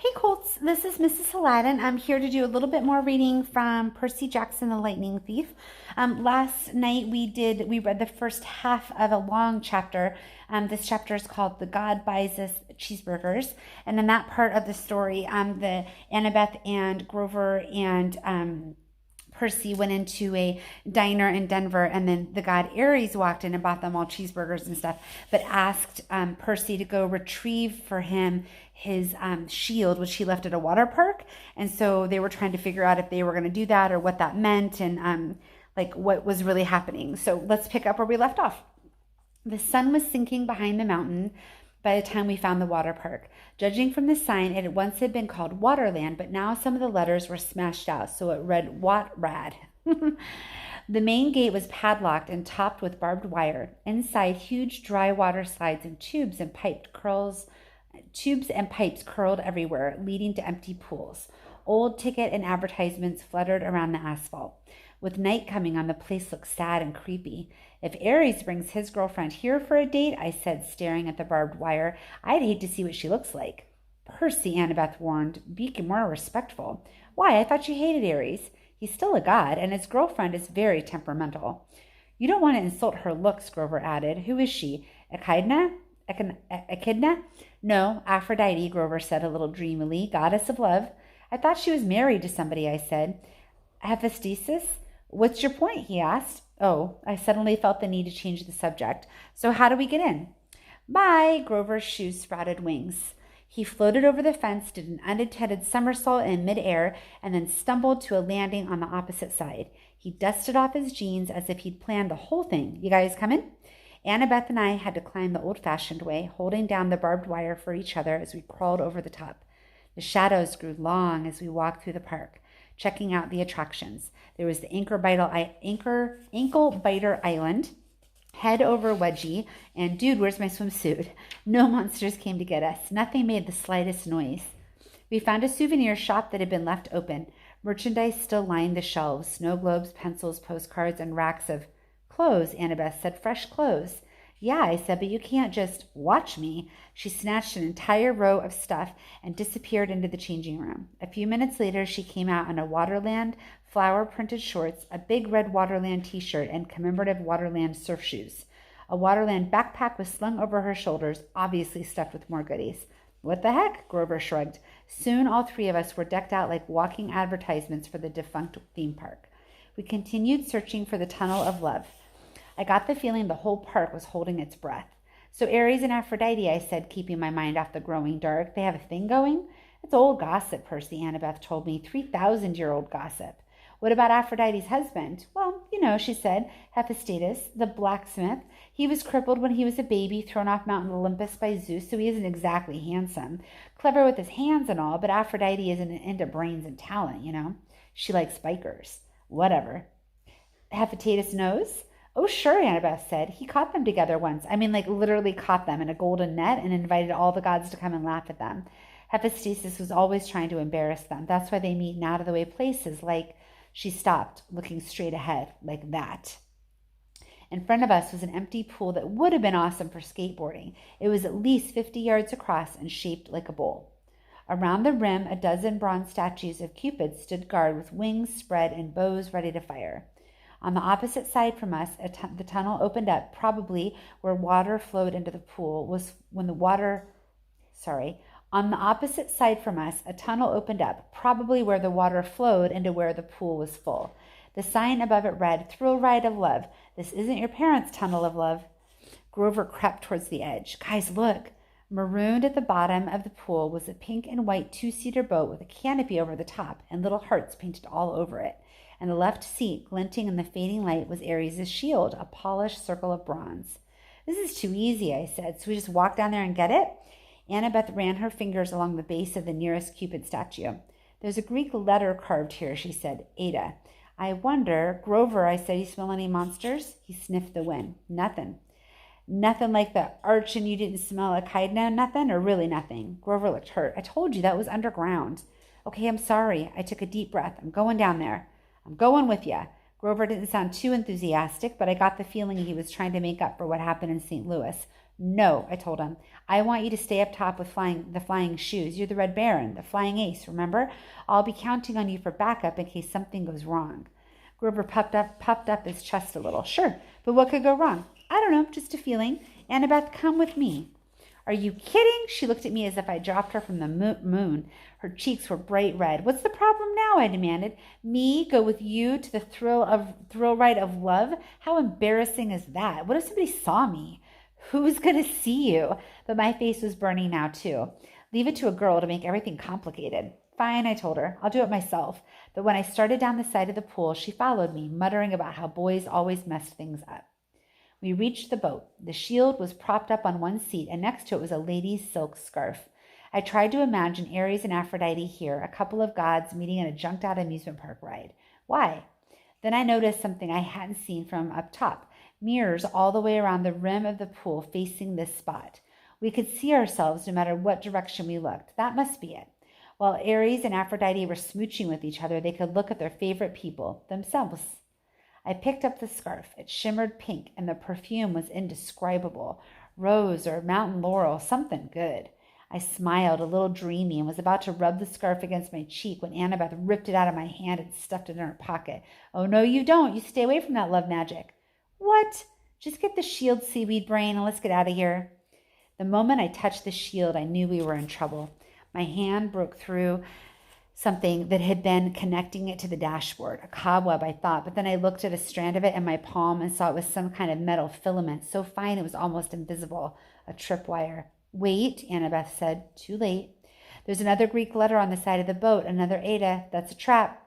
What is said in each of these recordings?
Hey Colts, this is Mrs. Hladun. I'm here to do a little bit more reading from Percy Jackson, the Lightning Thief. Last night we read the first half of a long chapter. This chapter is called "The God Buys Us Cheeseburgers," and in that part of the story, the Annabeth and Grover and Percy went into a diner in Denver, and then the god Ares walked in and bought them all cheeseburgers and stuff, but asked Percy to go retrieve for him his shield, which he left at a water park. And so they were trying to figure out if they were going to do that or what that meant, and like what was really happening. So let's pick up where we left off. The sun was sinking behind the mountain by the time we found the water park. Judging from the sign, it once had been called Waterland, but now some of the letters were smashed out, so it read Watrad. The main gate was padlocked and topped with barbed wire. Inside, huge dry water slides and tubes and pipes curled everywhere, leading to empty pools. Old ticket and advertisements fluttered around the asphalt. With night coming on, the place looked sad and creepy. "If Ares brings his girlfriend here for a date," I said, staring at the barbed wire, "I'd hate to see what she looks like." "Percy," Annabeth warned, "be more respectful." "Why? I thought you hated Ares." "He's still a god, and his girlfriend is very temperamental." "You don't want to insult her looks," Grover added. "Who is she? Echidna? Echidna?" "No, Aphrodite," Grover said a little dreamily, "goddess of love." "I thought she was married to somebody," I said. "Hephaestus? What's your point?" he asked. "Oh," I suddenly felt the need to change the subject. "So how do we get in?" "Bye." Grover's shoes sprouted wings. He floated over the fence, did an unintended somersault in midair, and then stumbled to a landing on the opposite side. He dusted off his jeans as if he'd planned the whole thing. "You guys coming?" Annabeth and I had to climb the old-fashioned way, holding down the barbed wire for each other as we crawled over the top. The shadows grew long as we walked through the park, checking out the attractions. There was the Ankle Biter Island, Head Over Wedgie, and "Dude, where's my swimsuit?" No monsters came to get us. Nothing made the slightest noise. We found a souvenir shop that had been left open. Merchandise still lined the shelves: snow globes, pencils, postcards, and racks of clothes. Annabeth said, "Fresh clothes." "Yeah," I said, "but you can't just watch me." She snatched an entire row of stuff and disappeared into the changing room. A few minutes later, she came out in a Waterland flower-printed shorts, a big red Waterland t-shirt, and commemorative Waterland surf shoes. A Waterland backpack was slung over her shoulders, obviously stuffed with more goodies. "What the heck?" Grover shrugged. Soon all three of us were decked out like walking advertisements for the defunct theme park. We continued searching for the Tunnel of Love. I got the feeling the whole park was holding its breath. "So Ares and Aphrodite," I said, keeping my mind off the growing dark. "They have a thing going?" "It's old gossip," Percy, Annabeth told me. 3,000-year-old gossip. "What about Aphrodite's husband?" "Well, she said, Hephaestus, the blacksmith. He was crippled when he was a baby, thrown off Mount Olympus by Zeus, so he isn't exactly handsome. Clever with his hands and all, but Aphrodite isn't into brains and talent. She likes bikers." "Whatever." "Hephaestus knows?" "Oh, sure," Annabeth said. "He caught them together once. Like literally caught them in a golden net and invited all the gods to come and laugh at them. Hephaestus was always trying to embarrass them. That's why they meet in out-of-the-way places like—" She stopped, looking straight ahead, like that. In front of us was an empty pool that would have been awesome for skateboarding. It was at least 50 yards across and shaped like a bowl. Around the rim, a dozen bronze statues of Cupid stood guard with wings spread and bows ready to fire. On the opposite side from us, the tunnel opened up, probably where water flowed into the pool On the opposite side from us, a tunnel opened up, probably where the water flowed into where the pool was full. The sign above it read, "Thrill Ride of Love. This isn't your parents' tunnel of love." Grover crept towards the edge. "Guys, look." Marooned at the bottom of the pool was a pink and white two-seater boat with a canopy over the top and little hearts painted all over it. And the left seat, glinting in the fading light, was Ares' shield, a polished circle of bronze. "This is too easy," I said. "So we just walk down there and get it?" Annabeth ran her fingers along the base of the nearest Cupid statue. "There's a Greek letter carved here," she said. "Ada." "I wonder—" "Grover," I said, "you smell any monsters?" He sniffed the wind. "Nothing." "Nothing like the arch and you didn't smell echidna? Nothing? Or really nothing?" Grover looked hurt. "I told you that was underground." "Okay, I'm sorry." I took a deep breath. "I'm going down there." "I'm going with you." Grover didn't sound too enthusiastic, but I got the feeling he was trying to make up for what happened in St. Louis. No, I told him. I want you to stay up top with the flying shoes. You're the Red Baron, the flying ace, remember? I'll be counting on you for backup in case something goes wrong. Grover puffed up his chest a little. Sure, but what could go wrong? I don't know, just a feeling. Annabeth, come with me. Are you kidding? She looked at me as if I dropped her from the moon. Her cheeks were bright red. What's the problem now? I demanded. Me go with you to the thrill ride of love? How embarrassing is that? What if somebody saw me? Who's going to see you? But my face was burning now, too. Leave it to a girl to make everything complicated. Fine, I told her. I'll do it myself. But when I started down the side of the pool, she followed me, muttering about how boys always mess things up. We reached the boat. The shield was propped up on one seat, and next to it was a lady's silk scarf. I tried to imagine Ares and Aphrodite here, a couple of gods meeting in a junked-out amusement park ride. Why? Then I noticed something I hadn't seen from up top. Mirrors all the way around the rim of the pool facing this spot. We could see ourselves no matter what direction we looked. That must be it. While Ares and Aphrodite were smooching with each other, they could look at their favorite people, themselves. I picked up the scarf. It shimmered pink, and the perfume was indescribable. Rose or mountain laurel, something good. I smiled, a little dreamy, and was about to rub the scarf against my cheek when Annabeth ripped it out of my hand and stuffed it in her pocket. Oh, no, you don't. You stay away from that love magic. What? Just get the shield, seaweed brain, and let's get out of here. The moment I touched the shield, I knew we were in trouble. My hand broke through something that had been connecting it to the dashboard, a cobweb, I thought, but then I looked at a strand of it in my palm and saw it was some kind of metal filament, so fine it was almost invisible, a tripwire. Wait, Annabeth said. Too late. There's another Greek letter on the side of the boat, another Ada. That's a trap.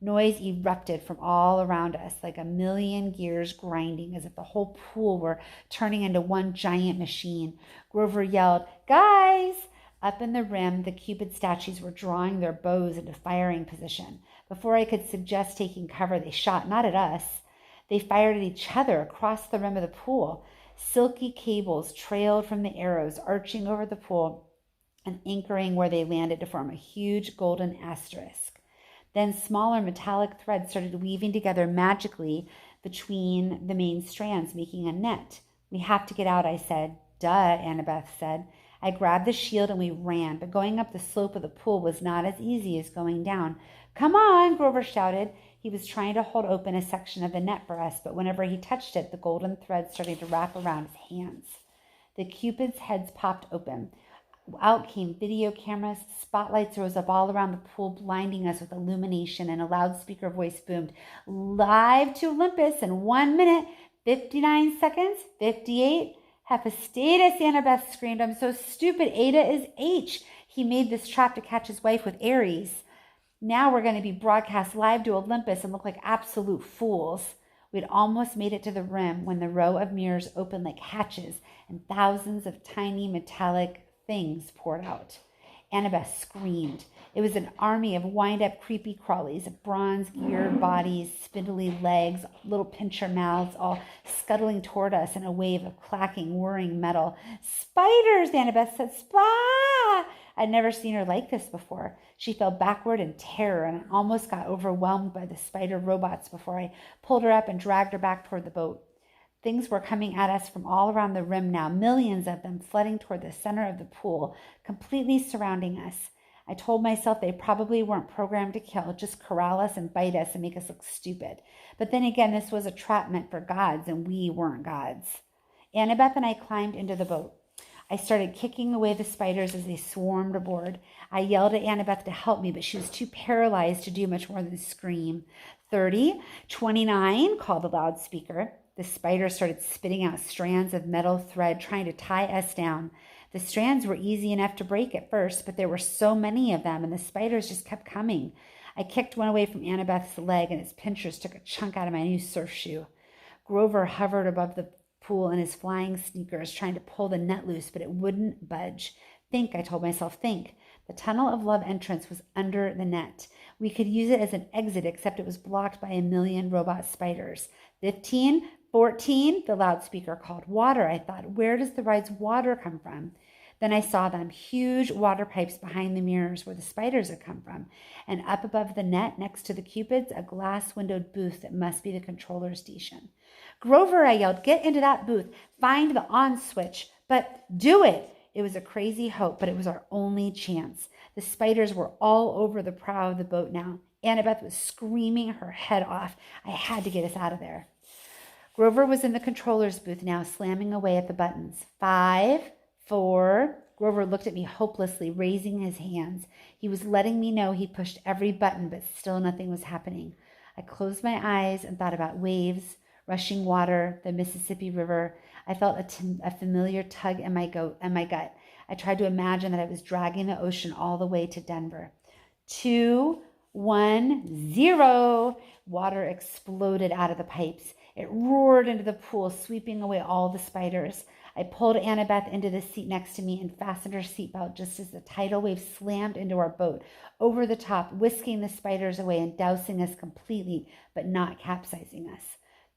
Noise erupted from all around us, like a million gears grinding, as if the whole pool were turning into one giant machine. Grover yelled, "Guys!" Up in the rim, the Cupid statues were drawing their bows into firing position. Before I could suggest taking cover, they shot, not at us. They fired at each other across the rim of the pool. Silky cables trailed from the arrows, arching over the pool and anchoring where they landed to form a huge golden asterisk. Then smaller metallic threads started weaving together magically between the main strands, making a net. We have to get out, I said. Duh, Annabeth said. I grabbed the shield and we ran, but going up the slope of the pool was not as easy as going down. Come on, Grover shouted. He was trying to hold open a section of the net for us, but whenever he touched it, the golden thread started to wrap around his hands. The Cupids' heads popped open. Out came video cameras. Spotlights rose up all around the pool, blinding us with illumination, and a loudspeaker voice boomed, "Live to Olympus in 1 minute, 59 seconds, 58. Hephaestus, Annabeth screamed. I'm so stupid. Ada is H. He made this trap to catch his wife with Ares. Now we're going to be broadcast live to Olympus and look like absolute fools. We'd almost made it to the rim when the row of mirrors opened like hatches and thousands of tiny metallic things poured out. Annabeth screamed. It was an army of wind-up creepy crawlies, bronze-geared bodies, spindly legs, little pincher mouths, all scuttling toward us in a wave of clacking, whirring metal. Spiders, Annabeth said. Spah! I'd never seen her like this before. She fell backward in terror and almost got overwhelmed by the spider robots before I pulled her up and dragged her back toward the boat. Things were coming at us from all around the rim now, millions of them flooding toward the center of the pool, completely surrounding us. I told myself they probably weren't programmed to kill, just corral us and bite us and make us look stupid. But then again, this was a trap meant for gods, and we weren't gods. Annabeth and I climbed into the boat. I started kicking away the spiders as they swarmed aboard. I yelled at Annabeth to help me, but she was too paralyzed to do much more than scream. 30, 29, called the loudspeaker. The spiders started spitting out strands of metal thread, trying to tie us down. The strands were easy enough to break at first, but there were so many of them, and the spiders just kept coming. I kicked one away from Annabeth's leg, and its pinchers took a chunk out of my new surf shoe. Grover hovered above the pool in his flying sneakers, trying to pull the net loose, but it wouldn't budge. Think, I told myself, think. The tunnel of love entrance was under the net. We could use it as an exit, except it was blocked by a million robot spiders. 15, 14, the loudspeaker called. Water, I thought. Where does the ride's water come from? Then I saw them, huge water pipes behind the mirrors where the spiders had come from. And up above the net, next to the Cupids, a glass-windowed booth that must be the controller station. Grover, I yelled, get into that booth. Find the on switch. But do it. It was a crazy hope, but it was our only chance. The spiders were all over the prow of the boat now. Annabeth was screaming her head off. I had to get us out of there. Grover was in the controller's booth now, slamming away at the buttons. 5, 4. Grover looked at me hopelessly, raising his hands. He was letting me know he pushed every button, but still nothing was happening. I closed my eyes and thought about waves, rushing water, the Mississippi River. I felt a familiar tug in my gut. I tried to imagine that I was dragging the ocean all the way to Denver. 2, 1, 0. Water exploded out of the pipes. It roared into the pool, sweeping away all the spiders. I pulled Annabeth into the seat next to me and fastened her seatbelt just as the tidal wave slammed into our boat, over the top, whisking the spiders away and dousing us completely, but not capsizing us.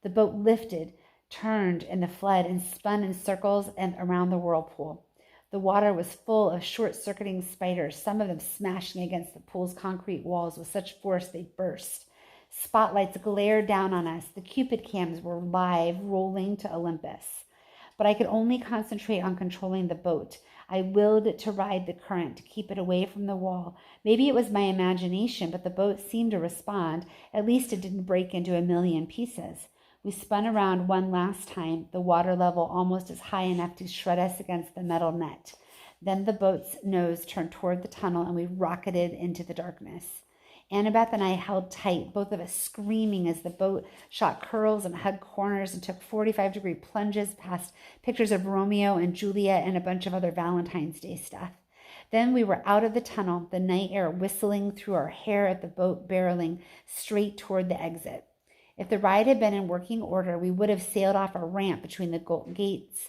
The boat lifted, turned in the flood, and spun in circles and around the whirlpool. The water was full of short-circuiting spiders, some of them smashing against the pool's concrete walls with such force they burst. Spotlights glared down on us. The Cupid cams were live, rolling to Olympus. But I could only concentrate on controlling the boat. I willed it to ride the current, to keep it away from the wall. Maybe it was my imagination, but the boat seemed to respond. At least it didn't break into a million pieces. We spun around one last time, the water level almost as high enough to shred us against the metal net. Then the boat's nose turned toward the tunnel and we rocketed into the darkness. Annabeth and I held tight, both of us screaming as the boat shot curls and hugged corners and took 45-degree plunges past pictures of Romeo and Juliet and a bunch of other Valentine's Day stuff. Then we were out of the tunnel, the night air whistling through our hair at the boat barreling straight toward the exit. If the ride had been in working order, we would have sailed off a ramp between the golden gates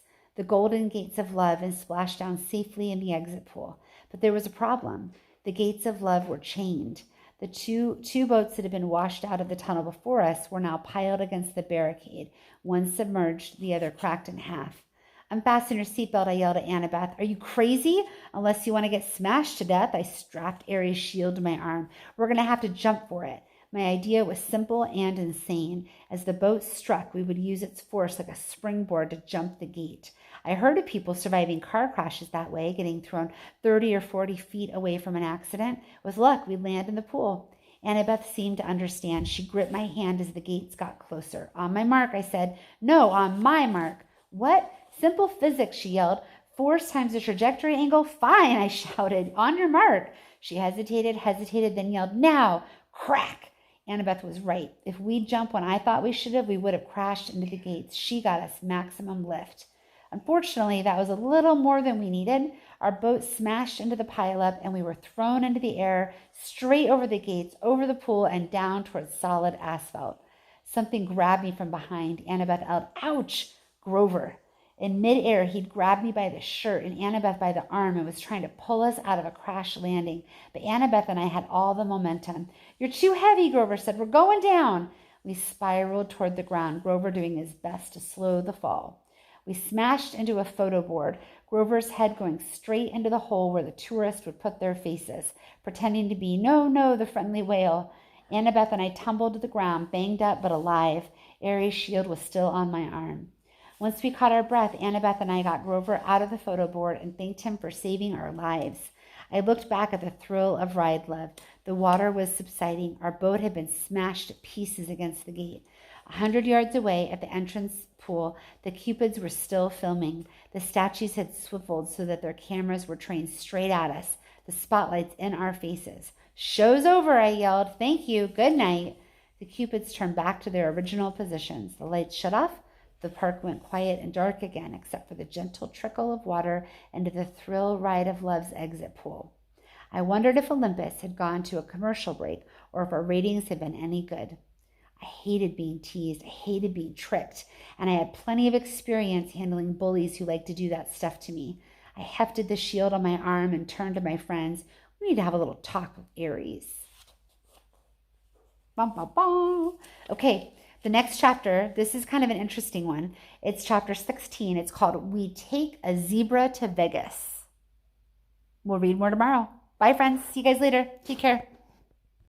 of love, and splashed down safely in the exit pool. But there was a problem. The gates of love were chained. The two boats that had been washed out of the tunnel before us were now piled against the barricade, one submerged, the other cracked in half. "Unfasten your seatbelt," I yelled at Annabeth. "Are you crazy? Unless you want to get smashed to death." I strapped Aries' shield to my arm. "We're going to have to jump for it." My idea was simple and insane. As the boat struck, we would use its force like a springboard to jump the gate. I heard of people surviving car crashes that way, getting thrown 30 or 40 feet away from an accident. With luck, we'd land in the pool. Annabeth seemed to understand. She gripped my hand as the gates got closer. "On my mark," I said. "No, on my mark." "What?" "Simple physics," she yelled. "Force times the trajectory angle." "Fine," I shouted. "On your mark." She hesitated, then yelled, "Now!" Crack! Annabeth was right. If we'd jumped when I thought we should have, we would have crashed into the gates. She got us maximum lift. Unfortunately, that was a little more than we needed. Our boat smashed into the pileup, and we were thrown into the air, straight over the gates, over the pool, and down towards solid asphalt. Something grabbed me from behind. Annabeth yelled, "Ouch!" Grover. In midair, he'd grabbed me by the shirt and Annabeth by the arm and was trying to pull us out of a crash landing. But Annabeth and I had all the momentum. "You're too heavy," Grover said. "We're going down." We spiraled toward the ground, Grover doing his best to slow the fall. We smashed into a photo board, Grover's head going straight into the hole where the tourists would put their faces, pretending to be, "No, the friendly whale." Annabeth and I tumbled to the ground, banged up but alive. Aries' shield was still on my arm. Once we caught our breath, Annabeth and I got Grover out of the photo board and thanked him for saving our lives. I looked back at the thrill of ride love. The water was subsiding. Our boat had been smashed to pieces against the gate. 100 yards away at the entrance pool, the Cupids were still filming. The statues had swiveled so that their cameras were trained straight at us, the spotlights in our faces. "Show's over," I yelled. "Thank you. Good night." The Cupids turned back to their original positions. The lights shut off. The park went quiet and dark again, except for the gentle trickle of water into the thrill ride of love's exit pool. I wondered if Olympus had gone to a commercial break or if our ratings had been any good. I hated being teased. I hated being tricked. And I had plenty of experience handling bullies who liked to do that stuff to me. I hefted the shield on my arm and turned to my friends. "We need to have a little talk with Aries." Bum, bum, bum. Okay. The next chapter, this is kind of an interesting one. It's chapter 16. It's called "We Take a Zebra to Vegas." We'll read more tomorrow. Bye, friends. See you guys later. Take care.